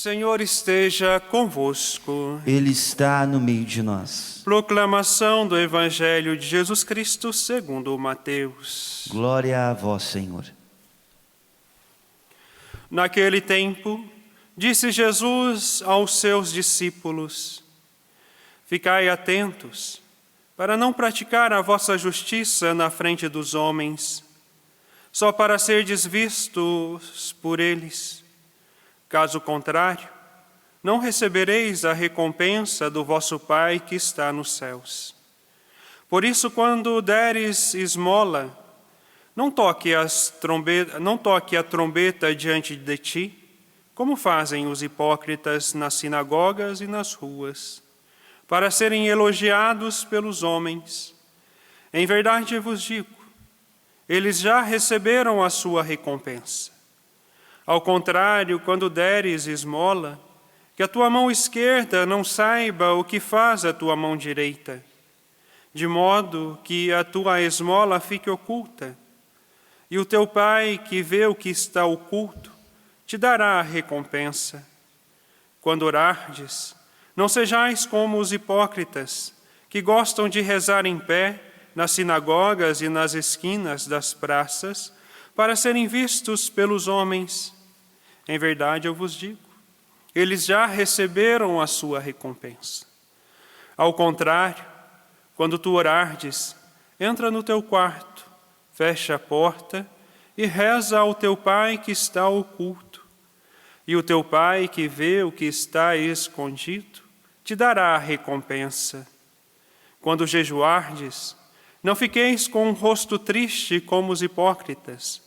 Senhor esteja convosco. Ele está no meio de nós. Proclamação do Evangelho de Jesus Cristo segundo Mateus. Glória a vós, Senhor. Naquele tempo, disse Jesus aos seus discípulos: Ficai atentos, para não praticar a vossa justiça na frente dos homens, só para serdes vistos por eles. Caso contrário, não recebereis a recompensa do vosso Pai que está nos céus. Por isso, quando deres esmola, não toque a trombeta diante de ti, como fazem os hipócritas nas sinagogas e nas ruas, para serem elogiados pelos homens. Em verdade vos digo, eles já receberam a sua recompensa. Ao contrário, quando deres esmola, que a tua mão esquerda não saiba o que faz a tua mão direita, de modo que a tua esmola fique oculta, e o teu Pai, que vê o que está oculto, te dará a recompensa. Quando orardes, não sejais como os hipócritas, que gostam de rezar em pé nas sinagogas e nas esquinas das praças, para serem vistos pelos homens. Em verdade, eu vos digo, eles já receberam a sua recompensa. Ao contrário, quando tu orardes, entra no teu quarto, fecha a porta e reza ao teu Pai que está oculto. E o teu Pai que vê o que está escondido, te dará a recompensa. Quando jejuardes, não fiqueis com um rosto triste como os hipócritas.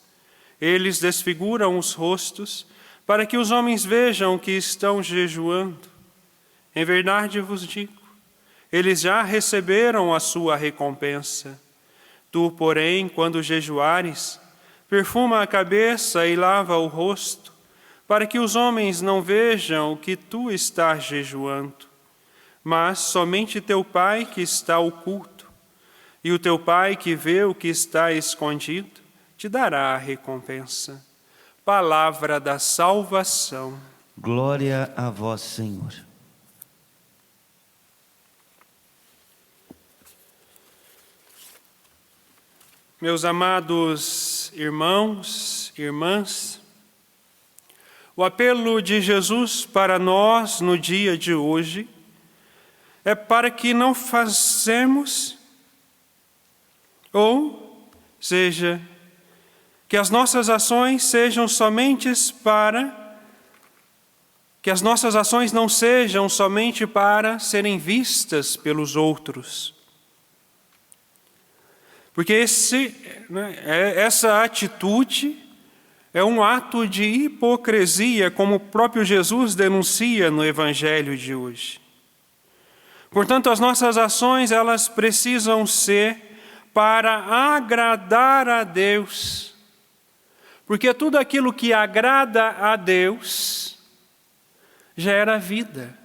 Eles desfiguram os rostos, para que os homens vejam que estão jejuando. Em verdade vos digo, eles já receberam a sua recompensa. Tu, porém, quando jejuares, perfuma a cabeça e lava o rosto, para que os homens não vejam que tu estás jejuando, mas somente teu Pai que está oculto, e o teu Pai que vê o que está escondido, te dará a recompensa. Palavra da salvação. Glória a vós, Senhor. Meus amados irmãos, irmãs, o apelo de Jesus para nós no dia de hoje é para que não façamos, ou seja, que as nossas ações sejam somente que as nossas ações não sejam somente para serem vistas pelos outros. Porque essa atitude é um ato de hipocrisia, como o próprio Jesus denuncia no Evangelho de hoje. Portanto, as nossas ações, elas precisam ser para agradar a Deus. Porque tudo aquilo que agrada a Deus gera vida.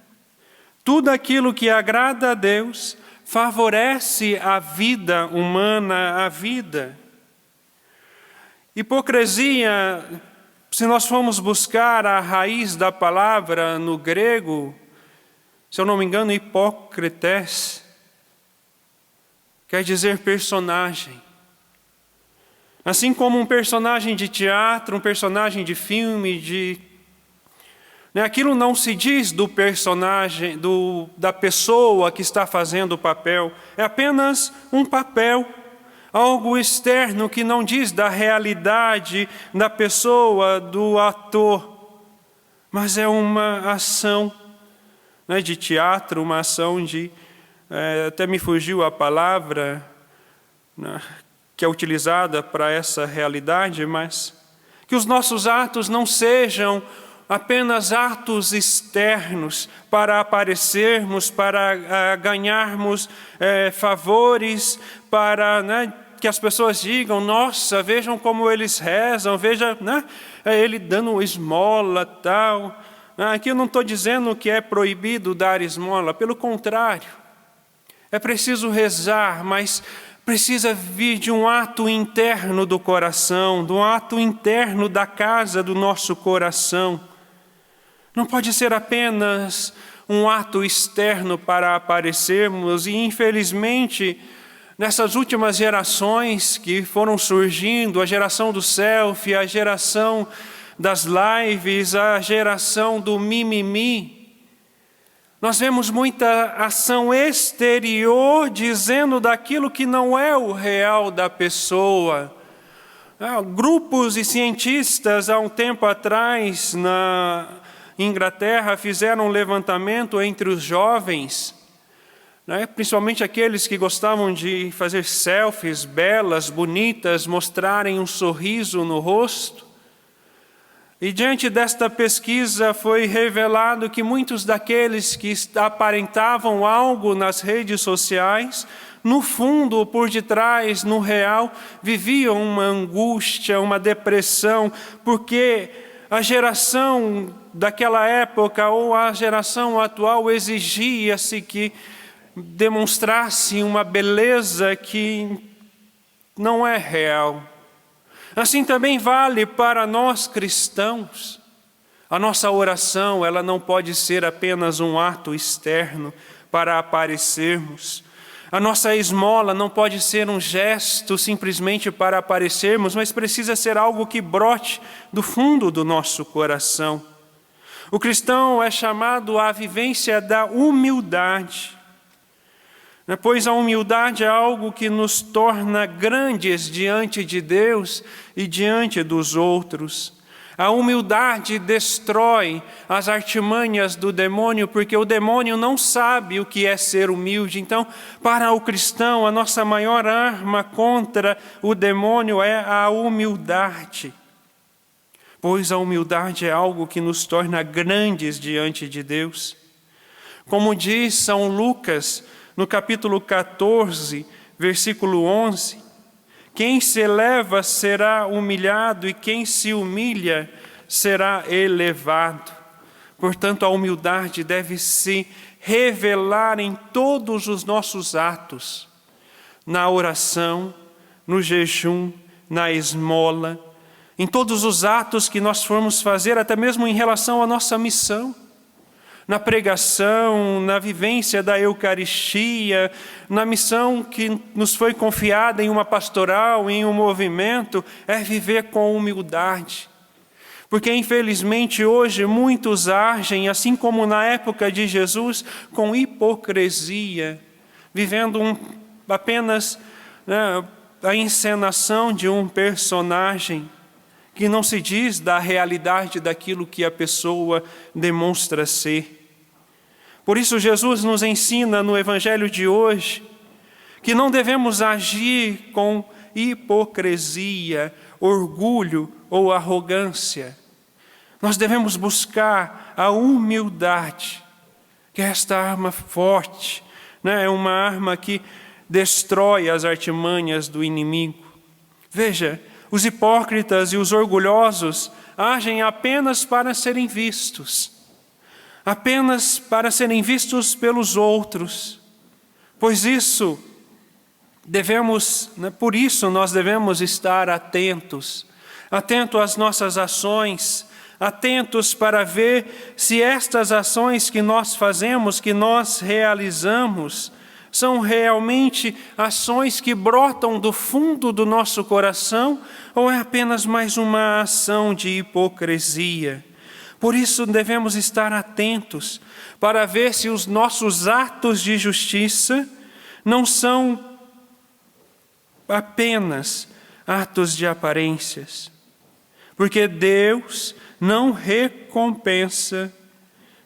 Tudo aquilo que agrada a Deus favorece a vida humana, a vida. Hipocrisia, se nós formos buscar a raiz da palavra no grego, se eu não me engano, hipócrites, quer dizer personagem. Assim como um personagem de teatro, um personagem de filme, aquilo não se diz do personagem, da pessoa que está fazendo o papel. É apenas um papel, algo externo que não diz da realidade da pessoa, do ator. Mas é uma ação de teatro, uma ação até me fugiu a palavra que é utilizada para essa realidade, mas que os nossos atos não sejam apenas atos externos para aparecermos, para ganharmos favores, para que as pessoas digam: nossa, vejam como eles rezam, veja ele dando esmola, tal. Aqui eu não estou dizendo que é proibido dar esmola, pelo contrário. É preciso rezar, mas precisa vir de um ato interno do coração, de um ato interno da casa do nosso coração. Não pode ser apenas um ato externo para aparecermos. E infelizmente, nessas últimas gerações que foram surgindo, a geração do selfie, a geração das lives, a geração do mimimi, nós vemos muita ação exterior dizendo daquilo que não é o real da pessoa. Grupos e cientistas, há um tempo atrás, na Inglaterra, fizeram um levantamento entre os jovens, principalmente aqueles que gostavam de fazer selfies belas, bonitas, mostrarem um sorriso no rosto. E diante desta pesquisa foi revelado que muitos daqueles que aparentavam algo nas redes sociais, no fundo, por detrás, no real, viviam uma angústia, uma depressão, porque a geração daquela época ou a geração atual exigia-se que demonstrasse uma beleza que não é real. Assim também vale para nós cristãos. A nossa oração, ela não pode ser apenas um ato externo para aparecermos. A nossa esmola não pode ser um gesto simplesmente para aparecermos, mas precisa ser algo que brote do fundo do nosso coração. O cristão é chamado à vivência da humildade, pois a humildade é algo que nos torna grandes diante de Deus e diante dos outros. A humildade destrói as artimanhas do demônio, porque o demônio não sabe o que é ser humilde. Então, para o cristão, a nossa maior arma contra o demônio é a humildade. Pois a humildade é algo que nos torna grandes diante de Deus. Como diz São Lucas, no capítulo 14, versículo 11, quem se eleva será humilhado e quem se humilha será elevado. Portanto, a humildade deve se revelar em todos os nossos atos, na oração, no jejum, na esmola, em todos os atos que nós formos fazer, até mesmo em relação à nossa missão. Na pregação, na vivência da Eucaristia, na missão que nos foi confiada em uma pastoral, em um movimento, é viver com humildade. Porque, infelizmente, hoje muitos agem, assim como na época de Jesus, com hipocrisia, vivendo apenas a encenação de um personagem, que não se diz da realidade daquilo que a pessoa demonstra ser. Por isso Jesus nos ensina no Evangelho de hoje que não devemos agir com hipocrisia, orgulho ou arrogância. Nós devemos buscar a humildade, que é esta arma forte, é uma arma que destrói as artimanhas do inimigo. Veja, os hipócritas e os orgulhosos agem apenas para serem vistos, apenas para serem vistos pelos outros. Por isso nós devemos estar atentos às nossas ações, atentos para ver se estas ações que nós fazemos, que nós realizamos, são realmente ações que brotam do fundo do nosso coração ou é apenas mais uma ação de hipocrisia? Por isso devemos estar atentos para ver se os nossos atos de justiça não são apenas atos de aparências. Porque Deus não recompensa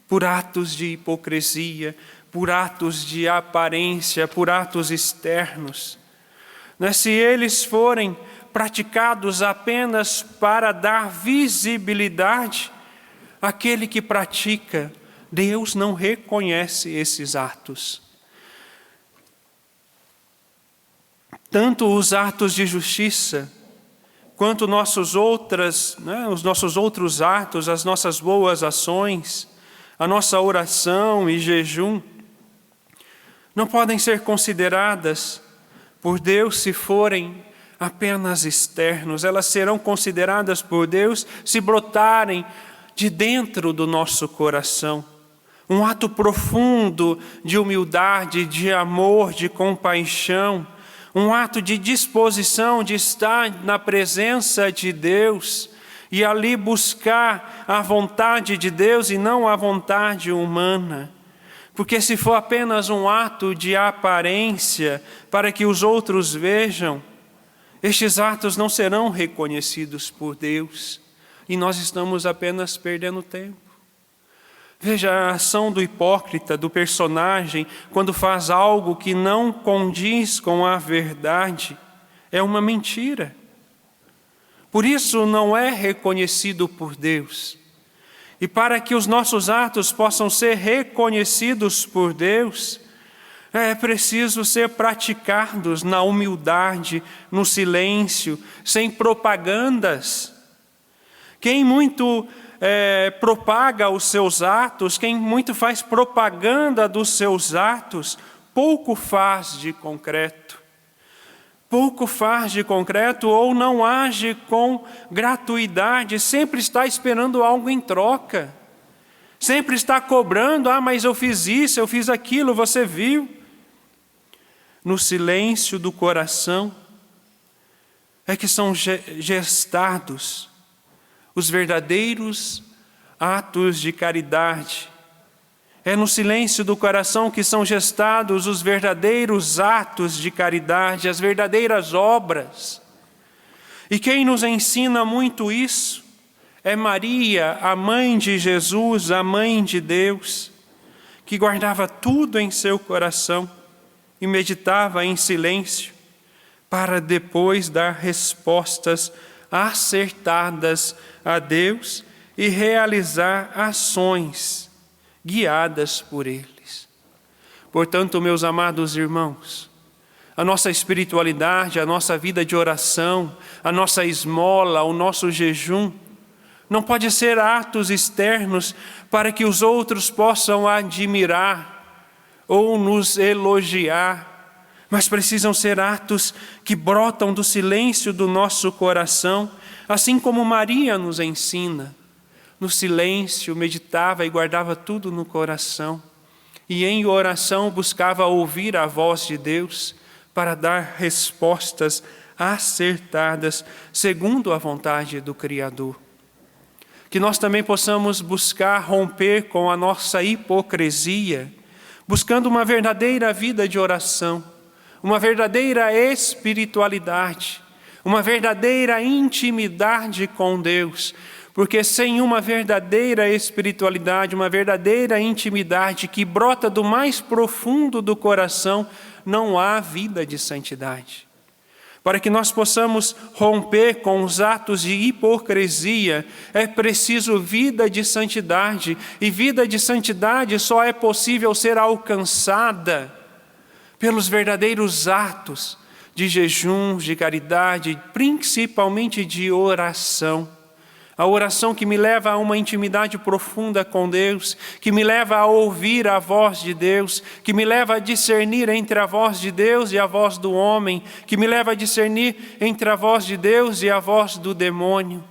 por atos de hipocrisia, por atos de aparência, por atos externos. Se eles forem praticados apenas para dar visibilidade àquele que pratica, Deus não reconhece esses atos. Tanto os atos de justiça, quanto os nossos outros atos, as nossas boas ações, a nossa oração e jejum, não podem ser consideradas por Deus se forem apenas externos. Elas serão consideradas por Deus se brotarem de dentro do nosso coração. Um ato profundo de humildade, de amor, de compaixão. Um ato de disposição de estar na presença de Deus e ali buscar a vontade de Deus e não a vontade humana. Porque se for apenas um ato de aparência para que os outros vejam, estes atos não serão reconhecidos por Deus e nós estamos apenas perdendo tempo. Veja a ação do hipócrita, do personagem, quando faz algo que não condiz com a verdade, é uma mentira. Por isso não é reconhecido por Deus. E para que os nossos atos possam ser reconhecidos por Deus, é preciso ser praticados na humildade, no silêncio, sem propagandas. Quem muito propaga os seus atos, quem muito faz propaganda dos seus atos, pouco faz de concreto. Pouco faz de concreto ou não age com gratuidade, sempre está esperando algo em troca. Sempre está cobrando, mas eu fiz isso, eu fiz aquilo, você viu? No silêncio do coração é que são gestados os verdadeiros atos de caridade. É no silêncio do coração que são gestados os verdadeiros atos de caridade, as verdadeiras obras. E quem nos ensina muito isso é Maria, a mãe de Jesus, a mãe de Deus, que guardava tudo em seu coração e meditava em silêncio, para depois dar respostas acertadas a Deus e realizar ações guiadas por eles. Portanto, meus amados irmãos, a nossa espiritualidade, a nossa vida de oração, a nossa esmola, o nosso jejum, não pode ser atos externos para que os outros possam admirar ou nos elogiar, mas precisam ser atos que brotam do silêncio do nosso coração, assim como Maria nos ensina. No silêncio, meditava e guardava tudo no coração, e em oração buscava ouvir a voz de Deus para dar respostas acertadas, segundo a vontade do Criador. Que nós também possamos buscar romper com a nossa hipocrisia, buscando uma verdadeira vida de oração, uma verdadeira espiritualidade, uma verdadeira intimidade com Deus, porque sem uma verdadeira espiritualidade, uma verdadeira intimidade que brota do mais profundo do coração, não há vida de santidade. Para que nós possamos romper com os atos de hipocrisia, é preciso vida de santidade, e vida de santidade só é possível ser alcançada pelos verdadeiros atos de jejum, de caridade, principalmente de oração. A oração que me leva a uma intimidade profunda com Deus, que me leva a ouvir a voz de Deus, que me leva a discernir entre a voz de Deus e a voz do homem, que me leva a discernir entre a voz de Deus e a voz do demônio.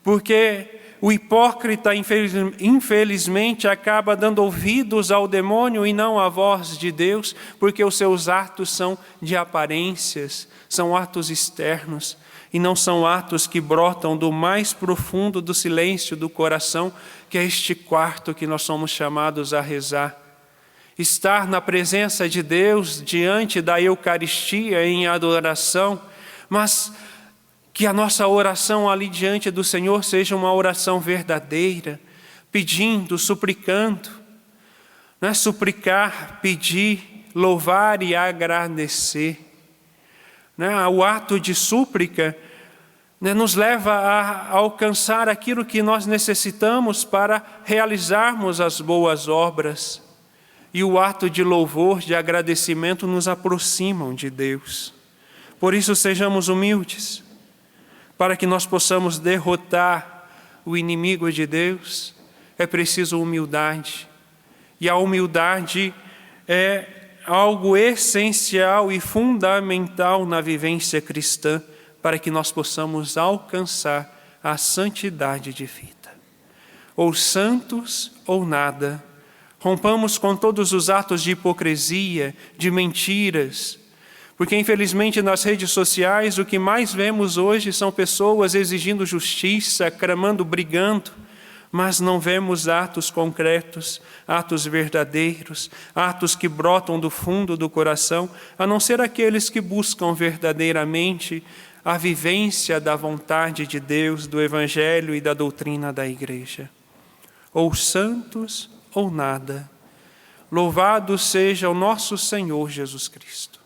Porque o hipócrita, infelizmente, acaba dando ouvidos ao demônio e não à voz de Deus, porque os seus atos são de aparências, são atos externos, e não são atos que brotam do mais profundo do silêncio do coração, que é este quarto que nós somos chamados a rezar. Estar na presença de Deus, diante da Eucaristia, em adoração, mas que a nossa oração ali diante do Senhor seja uma oração verdadeira, pedindo, suplicando. Não é suplicar, pedir, louvar e agradecer. O ato de súplica nos leva a alcançar aquilo que nós necessitamos para realizarmos as boas obras. E o ato de louvor, de agradecimento, nos aproximam de Deus. Por isso, sejamos humildes, para que nós possamos derrotar o inimigo de Deus. É preciso humildade. E a humildade é algo essencial e fundamental na vivência cristã, para que nós possamos alcançar a santidade de vida. ou santos ou nada. Rompamos com todos os atos de hipocrisia, de mentiras, porque infelizmente nas redes sociais o que mais vemos hoje são pessoas exigindo justiça, clamando, brigando, mas não vemos atos concretos, atos verdadeiros, atos que brotam do fundo do coração, a não ser aqueles que buscam verdadeiramente a vivência da vontade de Deus, do Evangelho e da doutrina da Igreja. Ou santos ou nada. Louvado seja o nosso Senhor Jesus Cristo.